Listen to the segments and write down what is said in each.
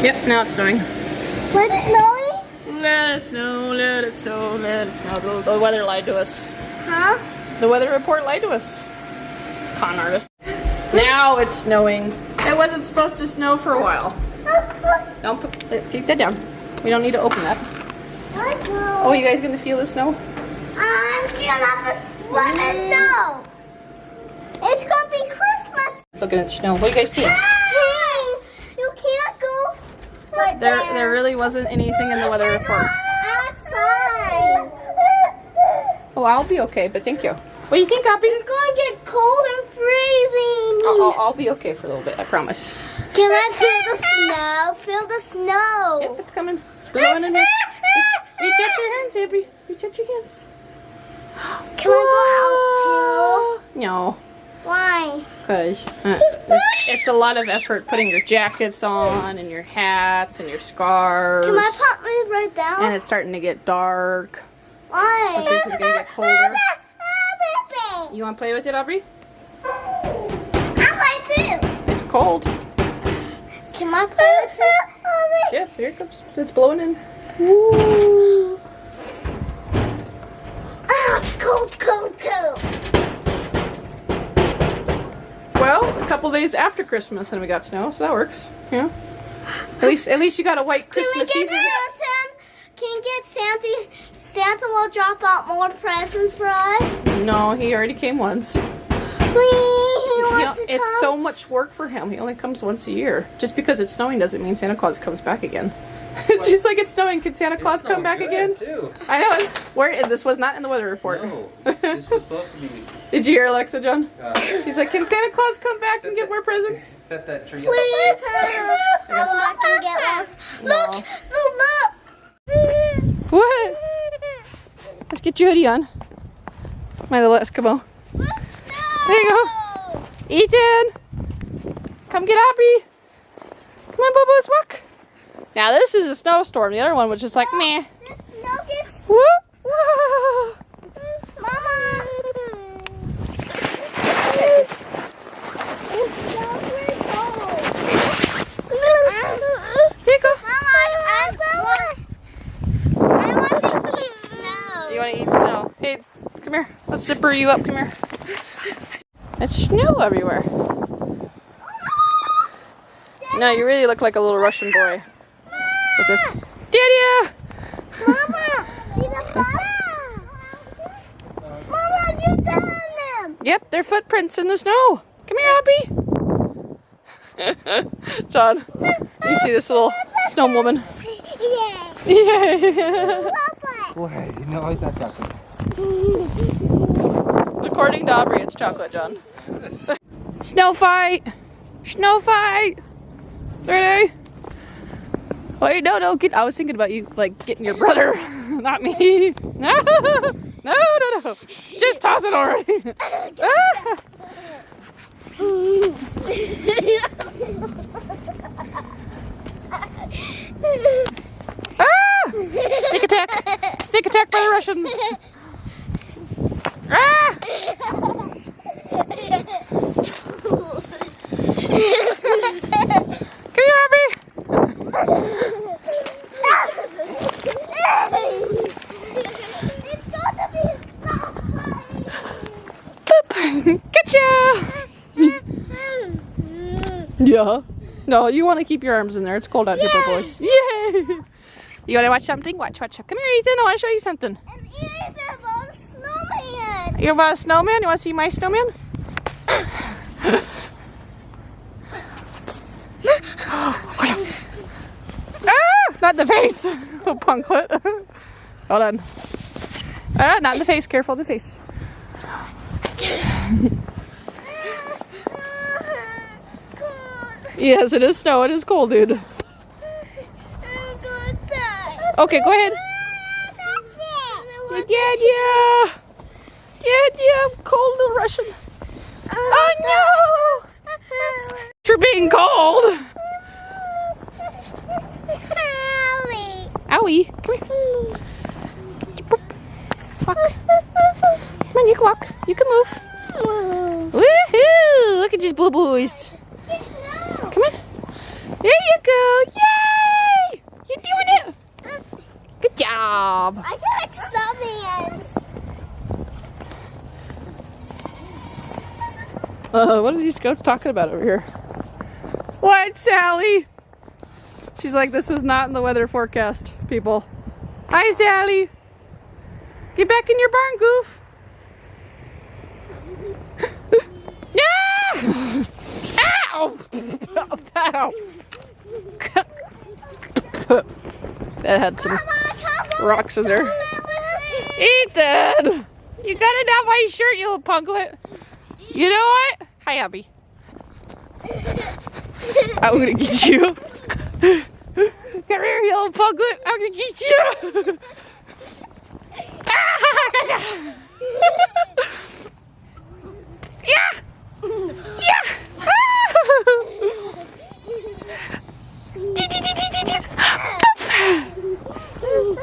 Yep, now it's snowing. What's snowing? Let it snow, let it snow, let it snow. The weather lied to us. Huh? The weather report lied to us. Con artist. Now it's snowing. It wasn't supposed to snow for a while. Don't keep that down. We don't need to open that. Oh, you guys gonna feel the snow? I'm gonna let it snow. It's gonna be Christmas. Looking at the snow. What do you guys think? Hey, you can't go right there. There really wasn't anything in the weather report. Outside. Oh, I'll be okay, but thank you. What do you think, Aubrey? It's gonna get cold and freezing. I'll be okay for a little bit, I promise. Can I feel the snow? Feel the snow. Yep, it's coming. Blowing in here. Reach out your hands, Aubrey. Reach out your hands. Can I go out too? No. Why? Because it's a lot of effort putting your jackets on and your hats and your scarves. Can I put me right down? And it's starting to get dark. Why? I think it's going to get colder. You want to play with it, Aubrey? I like too. It's cold. Can I play with it? Yes, here it comes. It's blowing in. Woo. Oh, it's cold, cold, cold. Well, a couple days after Christmas and we got snow, so that works. Yeah. At least you got a white Christmas Can we get season. Santa? Can you get Santa? Santa will drop out more presents for us. No, he already came once. It's so much work for him. He only comes once a year. Just because it's snowing doesn't mean Santa Claus comes back again. She's like, it's snowing. Can Santa Claus come back again? Too. I know. This was not in the weather report. No, this was supposed to be. Did you hear Alexa, John? She's like, can Santa Claus come back and get more presents? Set that tree up. Please, I want to get one. No. Look! What? Let's get your hoodie on. My little Eskimo. There you go. Ethan! Come get Aubrey. Come on, Boo-Boos, walk. Now this is a snowstorm. The other one was just like, meh. The snow gets... Whoop! Whoa. Mama! Here you go. Mama, I want to eat snow. You want to eat snow? Hey, come here. Let's zipper you up. Come here. It's snow everywhere. No, you really look like a little Russian boy. With this. Daddy! Mama! Mama, you done them! Yep, they're footprints in the snow. Come here, Abby. John, you see this little snow woman? Yeah. Yeah. Boy, you know I thought chocolate. According to Aubrey, it's chocolate, John. Snow fight! Snow fight! Ready? Wait, no, get. I was thinking about you, like, getting your brother, not me. No. Just toss it already. Sneak attack! Sneak attack by the Russians! Ah! Come here, Abby! It's got to be stop. Gotcha! Yeah. No, you want to keep your arms in there. It's cold out here, boys. Yay! You want to watch something? Watch. Come here, Ethan. I want to show you something. And even about a snowman. You about a snowman? You want to see my snowman? Not in the face. Oh, punklet. Hold on. Not in the face. Careful of the face. Yes, it is snow. It is cold, dude. I'm gonna die. Okay, go ahead. Yeah. I'm cold, little Russian. Oh no! You're being cold. Owie. Come here. Walk. Come on, you can walk. You can move. Woohoo! Look at these boo boys. Come on. There you go. Yay! job. I collect snowmen. What are these scouts talking about over here? What, Sally? She's like, this was not in the weather forecast, people. Hi, Sally. Get back in your barn, Goof. Yeah! Ow! Ow! That had some rocks in there. Ethan! You got it down my shirt, you little punklet. You know what? Hi, Abby. I'm gonna get you. Come here, you little punklet. I'm gonna get you. Yeah! Yeah!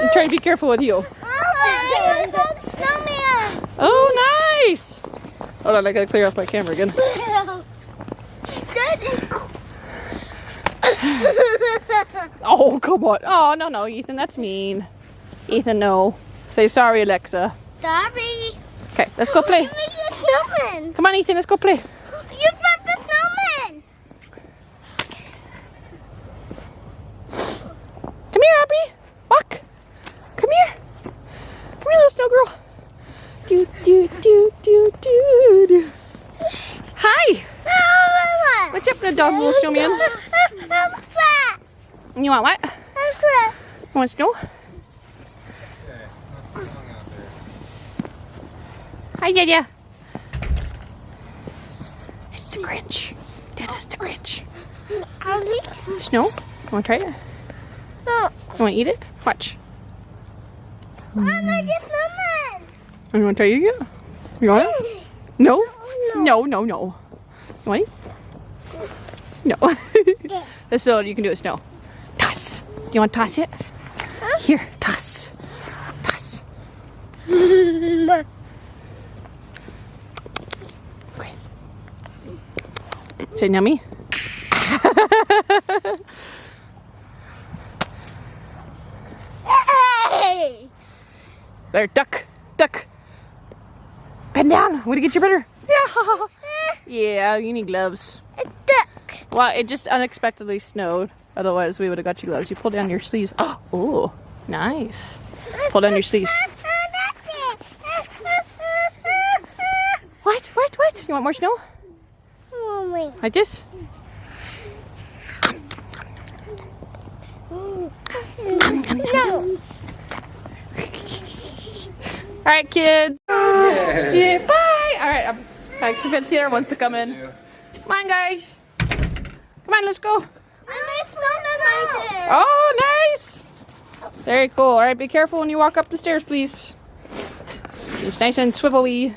I'm trying to be careful with you. I want to build a snowman. Oh, nice! Hold on, I gotta clear off my camera again. Oh, come on. Oh, no, Ethan, that's mean. Ethan, no. Say sorry, Alexa. Sorry. Okay, let's go play. You made a snowman. Come on, Ethan, let's go play. You built the snowman. Come here, Aubrey. Walk. Come here. Come here, little snow girl. Do, do, do, do, do, do. Hi. What's up, little dog, little snowman? You want what? You want snow? Hi, Dada. It's the Grinch. Dada's the Grinch. Snow? You want to try it? You want to eat it? Watch. I like a snowman. You want to try it again? You want it? No? No. You want it? No. So you can do it, Snow. Toss. Do you want to toss it? Here, toss. Toss. Okay. Say yummy. Hey! There, duck. Bend down. I'm gonna get you better. Yeah. Yeah, you need gloves. A duck. Well, it just unexpectedly snowed. Otherwise, we would have got you gloves. You pull down your sleeves. Oh, nice. Pull down your sleeves. What? You want more snow? Oh, Like this? no. All right, kids. Yeah, bye. All right, I convinced the other ones to come in. Come on, guys. Come on, let's go. I made a snowman right there. Oh, nice. Very cool. All right, be careful when you walk up the stairs, please. It's nice and swivelly.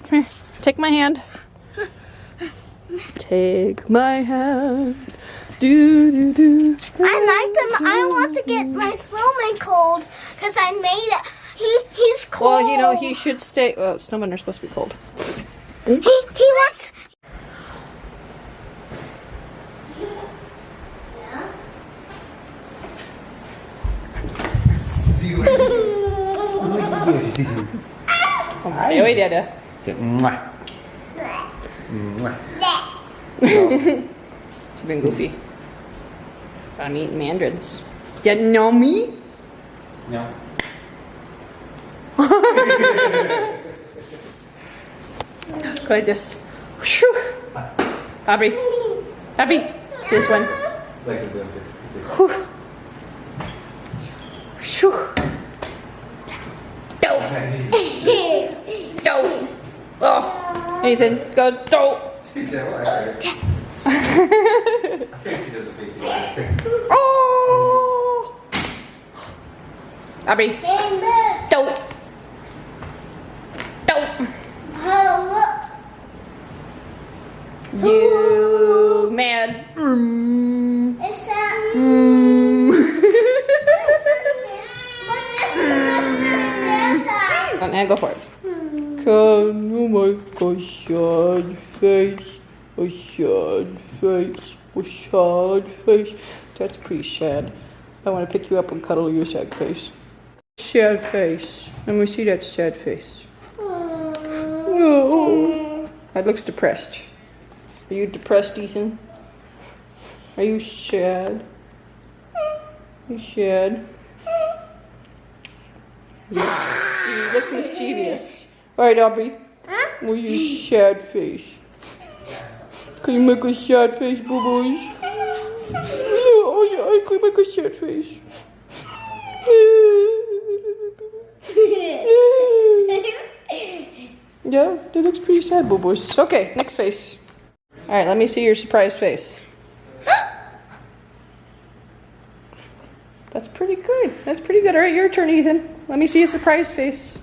Come here. Take my hand. Take my hand. Do, do, do. I like them. I want to get my snowman cold because I made it. He's cold. Well, you know, he should stay. Oh, snowmen are supposed to be cold. He wants. Stay away, Dada. She's been goofy. I'm eating mandarins. Didn't know me? No. Go like this. Whew. Aubrey. This one. Whew. Whew. Go. Go. Oh. Nathan, go. Go. Oh. Aubrey. Don't. You mad? It's that. And go for it. Come, oh my gosh, sad face, a sad face, a sad face. That's pretty sad. I want to pick you up and cuddle your sad face. Sad face. Let me see that sad face. No. That looks depressed. Are you depressed, Ethan? Are you sad? You sad? You look mischievous. Alright, Aubrey. Will you sad face? Can you make a sad face, boo-boys? Oh yeah, I can make a sad face. Yeah, that looks pretty sad, boo-boys. Okay, next face. Alright, let me see your surprised face. That's pretty good. That's pretty good. Alright, your turn, Ethan. Let me see a surprised face.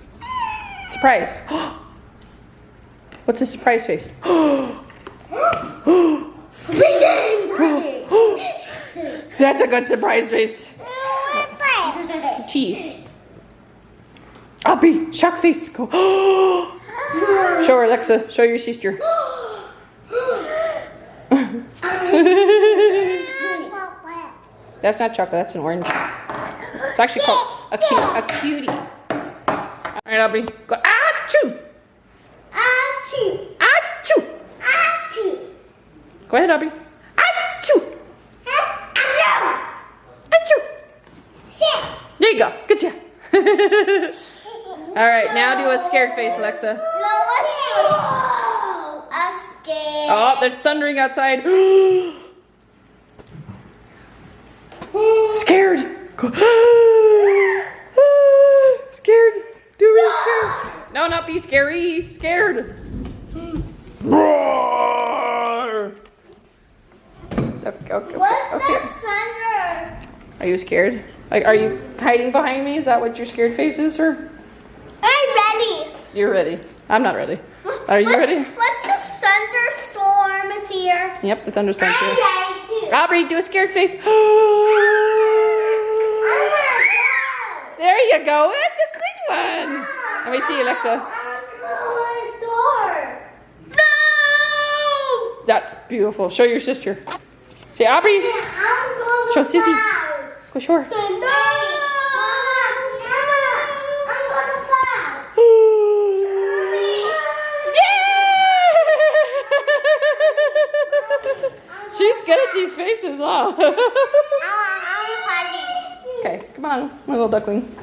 Surprised. What's a surprise face? That's a good surprise face. Cheese. Aubrey, shock face. Go. Show her, Alexa. Show your sister. That's not chocolate. That's an orange. It's actually called a cutie. All right, Aubrey. Go. Achoo! Achoo! Achoo! Achoo! Go ahead, Aubrey. Achoo! Achoo! Achoo! Sit! There you go. Good job. All right, now do a scared face, Alexa. No, I'm scared. Oh, there's thundering outside. Scared. Go. Scared. Do really scared. No, not be scary. Scared. Roar. Okay. What's that thunder? Are you scared? Like, are you hiding behind me? Is that what your scared face is, or? I'm ready. You're ready. I'm not ready. Are you ready? What's the thunderstorm is here? Yep, the thunderstorm's here. I'm ready too. Aubrey, do a scared face. There you go. That's a good one. Let me see, Alexa. No! That's beautiful. Show your sister. Say, Aubrey. Show Sissy. Go show her. No! I'm gonna fly. Yeah! She's good at these faces, huh? I'm Okay, come on, my little duckling.